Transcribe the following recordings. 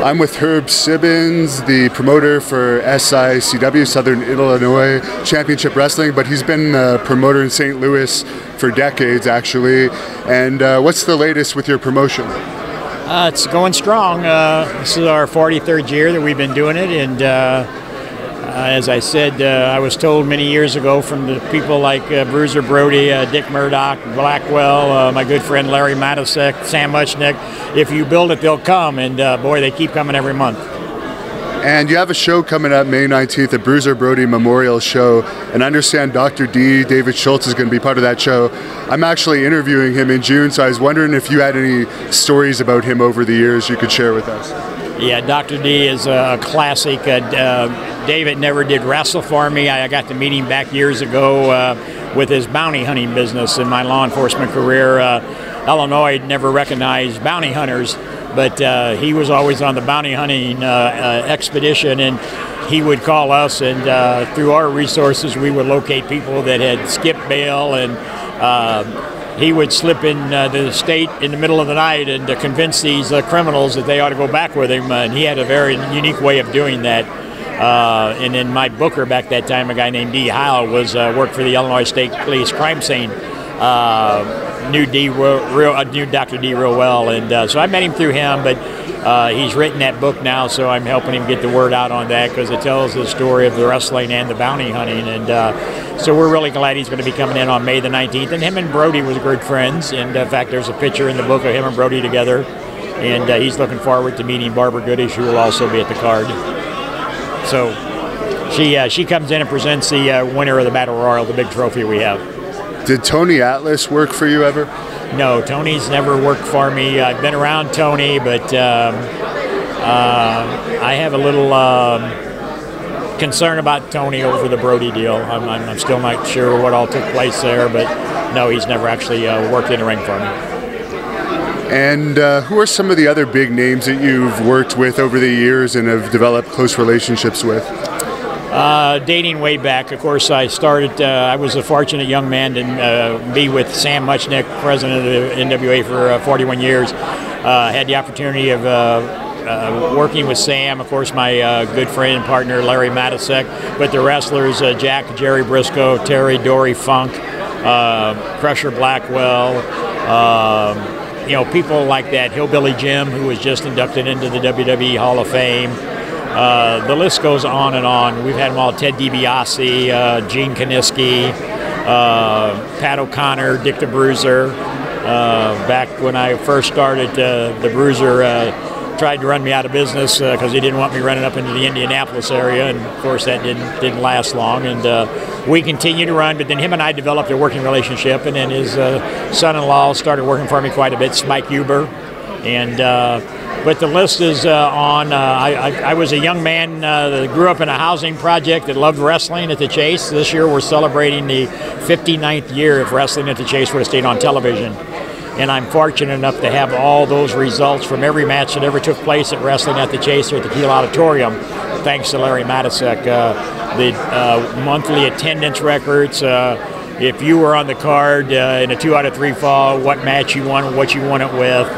I'm with Herb Simmons, the promoter for SICW, Southern Illinois Championship Wrestling, but he's been a promoter in St. Louis for decades, actually. And what's the latest with your promotion? It's going strong. This is our 43rd year that we've been doing it, and as I said, I was told many years ago from the people like Bruiser Brody, Dick Murdoch, Blackwell, my good friend Larry Matasek, Sam Muchnick, if you build it, they'll come, and boy, they keep coming every month. And you have a show coming up May 19th, the Bruiser Brody Memorial show, and I understand Dr. D, David Shultz, is going to be part of that show. I'm actually interviewing him in June, so I was wondering if you had any stories about him over the years you could share with us. Yeah, Dr. D is a classic. David never did wrestle for me. I got to meet him back years ago with his bounty hunting business in my law enforcement career. Illinois never recognized bounty hunters, but he was always on the bounty hunting expedition, and he would call us, and through our resources we would locate people that had skipped bail, and he would slip in the state in the middle of the night and convince these criminals that they ought to go back with him, and he had a very unique way of doing that. And then my booker back that time, a guy named D. Heil, was worked for the Illinois State Police crime scene. Knew Dr. D real well, and so I met him through him, but he's written that book now, so I'm helping him get the word out on that because it tells the story of the wrestling and the bounty hunting, and so we're really glad he's going to be coming in on May the 19th, and him and Brody was good friends, and in fact there's a picture in the book of him and Brody together, and he's looking forward to meeting Barbara Goodish, who will also be at the card. So she comes in and presents the winner of the Battle Royal, the big trophy we have. Did Tony Atlas work for you ever? No, Tony's never worked for me. I've been around Tony, but I have a little concern about Tony over the Brody deal. I'm still not sure what all took place there, but no, he's never actually worked in the ring for me. And who are some of the other big names that you've worked with over the years and have developed close relationships with? Dating way back, of course, I started, I was a fortunate young man to be with Sam Muchnick, president of the NWA for 41 years. Had the opportunity of working with Sam, of course, my good friend and partner Larry Matasek, but the wrestlers, Jack, Jerry Briscoe, Terry, Dory Funk, Crusher Blackwell, you know, people like that, Hillbilly Jim, who was just inducted into the WWE Hall of Fame. The list goes on and on. We've had them all: Ted DiBiase, Gene Kaniski, Pat O'Connor, Dick the Bruiser. Back when I first started, the Bruiser tried to run me out of business because he didn't want me running up into the Indianapolis area, and of course that didn't last long. And we continued to run, but then him and I developed a working relationship, and then his son-in-law started working for me quite a bit, Spike Huber, and. But the list is on. I was a young man that grew up in a housing project that loved wrestling at the Chase. This year we're celebrating the 59th year of Wrestling at the Chase would have stayed on television. And I'm fortunate enough to have all those results from every match that ever took place at Wrestling at the Chase or at the Kiel Auditorium, thanks to Larry Matasek. The monthly attendance records, if you were on the card in a 2 out of 3 fall, what match you won, what you won it with,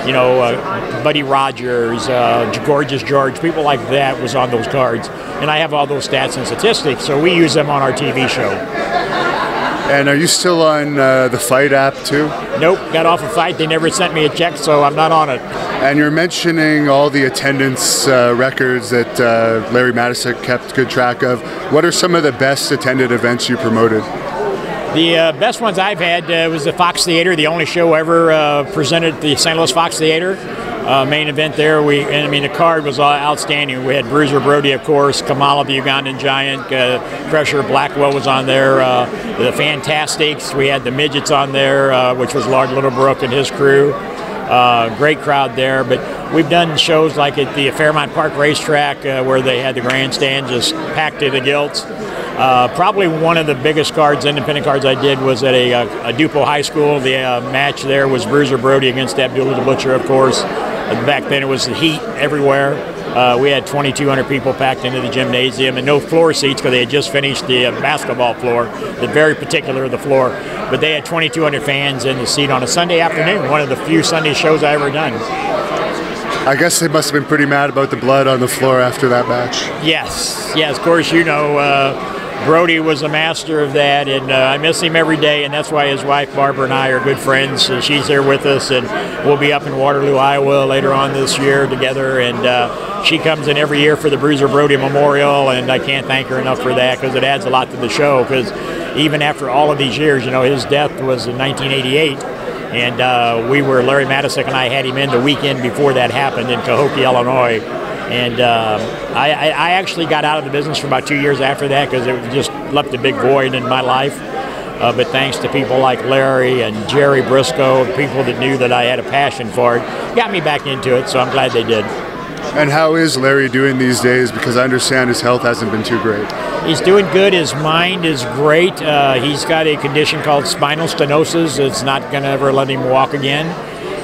you know, Buddy Rogers, Gorgeous George, people like that was on those cards. And I have all those stats and statistics, so we use them on our TV show. And are you still on the Fight app too? Nope, got off of Fight. They never sent me a check, so I'm not on it. And you're mentioning all the attendance records that Larry Matasek kept good track of. What are some of the best attended events you promoted? The best ones I've had was the Fox Theater, the only show ever presented at the St. Louis Fox Theater. Main event there, the card was outstanding. We had Bruiser Brody, of course, Kamala the Ugandan Giant, Crusher Blackwell was on there, the Fantastics, we had the Midgets on there, which was Lord Littlebrook and his crew. Great crowd there, but we've done shows like at the Fairmount Park Racetrack where they had the grandstand just packed to the gills. Probably one of the biggest cards, independent cards I did was at a Dupo High School. The match there was Bruiser Brody against Abdullah the Butcher, of course. Back then it was the heat everywhere. We had 2,200 people packed into the gymnasium and no floor seats because they had just finished the basketball floor, the very particular of the floor. But they had 2,200 fans in the seat on a Sunday afternoon, one of the few Sunday shows I ever done. I guess they must have been pretty mad about the blood on the floor after that match. Yes, of course, you know, Brody was a master of that, and I miss him every day, and that's why his wife Barbara and I are good friends. She's here with us, and we'll be up in Waterloo, Iowa later on this year together, and she comes in every year for the Bruiser Brody Memorial, and I can't thank her enough for that because it adds a lot to the show, because even after all of these years, you know, his death was in 1988, and Larry Matisick and I had him in the weekend before that happened in Cahokia, Illinois. And I actually got out of the business for about 2 years after that because it just left a big void in my life. But thanks to people like Larry and Jerry Briscoe, people that knew that I had a passion for it, got me back into it, so I'm glad they did. And how is Larry doing these days? Because I understand his health hasn't been too great. He's doing good. His mind is great. He's got a condition called spinal stenosis. It's not going to ever let him walk again.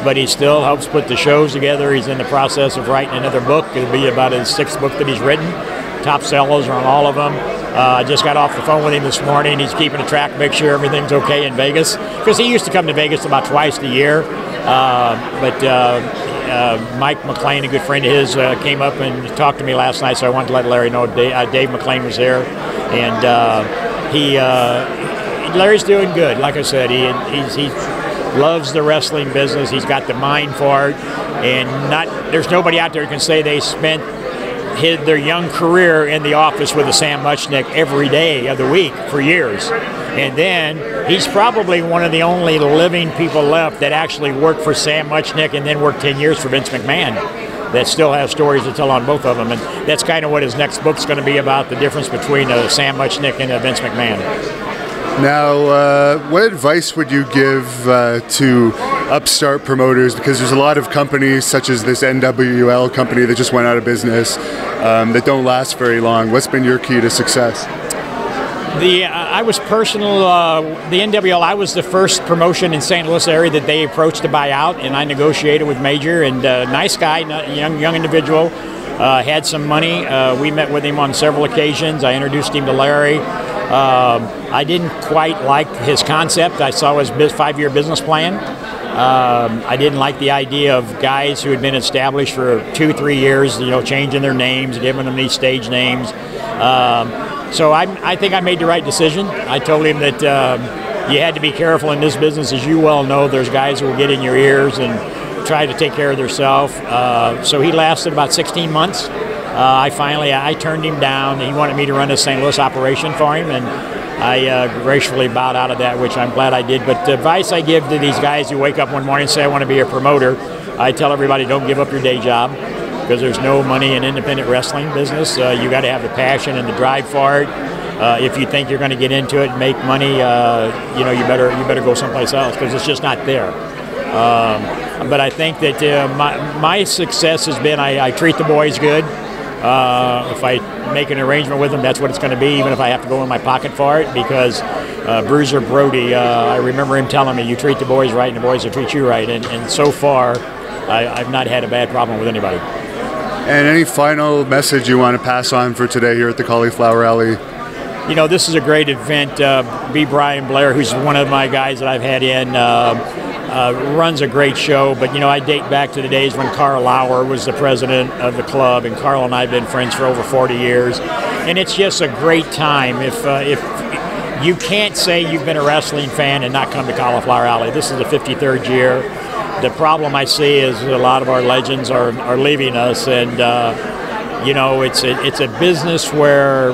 But he still helps put the shows together. He's in the process of writing another book. It'll be about his 6th book that he's written. Top sellers are on all of them. I just got off the phone with him this morning. He's keeping a track, make sure everything's okay in Vegas. Because he used to come to Vegas about twice a year. Mike McLean, a good friend of his, came up and talked to me last night, so I wanted to let Larry know Dave McLean was there. And Larry's doing good. Like I said, he loves the wrestling business. He's got the mind for it, and there's nobody out there who can say they spent their young career in the office with a Sam Muchnick every day of the week for years. And then he's probably one of the only living people left that actually worked for Sam Muchnick and then worked 10 years for Vince McMahon, that still have stories to tell on both of them. And that's kind of what his next book's going to be about, the difference between Sam Muchnick and Vince McMahon. Now, what advice would you give to upstart promoters? Because there's a lot of companies, such as this NWL company that just went out of business, that don't last very long. What's been your key to success? I was personal. The NWL, I was the first promotion in St. Louis area that they approached to buy out, and I negotiated with Major. And nice guy, young individual, had some money. We met with him on several occasions. I introduced him to Larry. I didn't quite like his concept. I saw his 5-year business plan. I didn't like the idea of guys who had been established for 2-3 years, you know, changing their names, giving them these stage names. So I think I made the right decision. I told him that you had to be careful in this business. As you well know, there's guys who will get in your ears and try to take care of themselves. So he lasted about 16 months. I turned him down. He wanted me to run a St. Louis operation for him, and I gracefully bowed out of that, which I'm glad I did. But the advice I give to these guys who wake up one morning and say, I want to be a promoter, I tell everybody, don't give up your day job, because there's no money in independent wrestling business. You got to have the passion and the drive for it. If you think you're going to get into it and make money, you better go someplace else, because it's just not there. But I think that my success has been I treat the boys good. If I make an arrangement with them, that's what it's going to be, even if I have to go in my pocket for it, because Bruiser Brody, I remember him telling me, you treat the boys right and the boys will treat you right, and so far I've not had a bad problem with anybody. And any final message you want to pass on for today here at the Cauliflower Alley? You know, this is a great event. B. Brian Blair, who's one of my guys that I've had in, runs a great show. But, you know, I date back to the days when Carl Lauer was the president of the club, and Carl and I have been friends for over 40 years. And it's just a great time. If you can't say you've been a wrestling fan and not come to Cauliflower Alley. This is the 53rd year. The problem I see is a lot of our legends are leaving us, and you know, it's a business where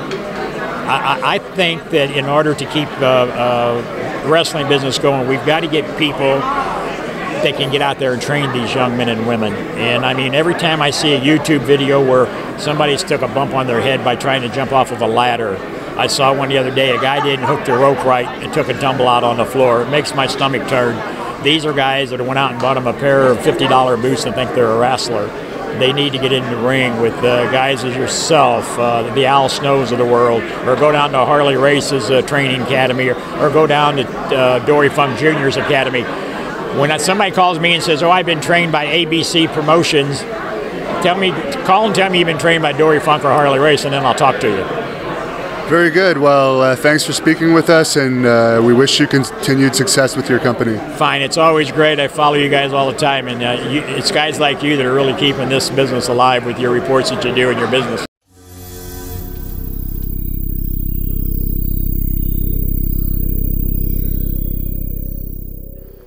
I think that in order to keep the wrestling business going, we've got to get people that can get out there and train these young men and women. And I mean, every time I see a YouTube video where somebody's took a bump on their head by trying to jump off of a ladder. I saw one the other day, a guy didn't hook the rope right and took a tumble out on the floor. It makes my stomach turn. These are guys that went out and bought them a pair of $50 boots and think they're a wrestler. They need to get in the ring with guys as yourself, the Al Snows of the world, or go down to Harley Race's training academy, or go down to Dory Funk Jr.'s academy. When somebody calls me and says, oh, I've been trained by ABC Promotions, call and tell me you've been trained by Dory Funk or Harley Race, and then I'll talk to you. Very good. Well, thanks for speaking with us, and we wish you continued success with your company. Fine. It's always great. I follow you guys all the time, and it's guys like you that are really keeping this business alive with your reports that you do in your business.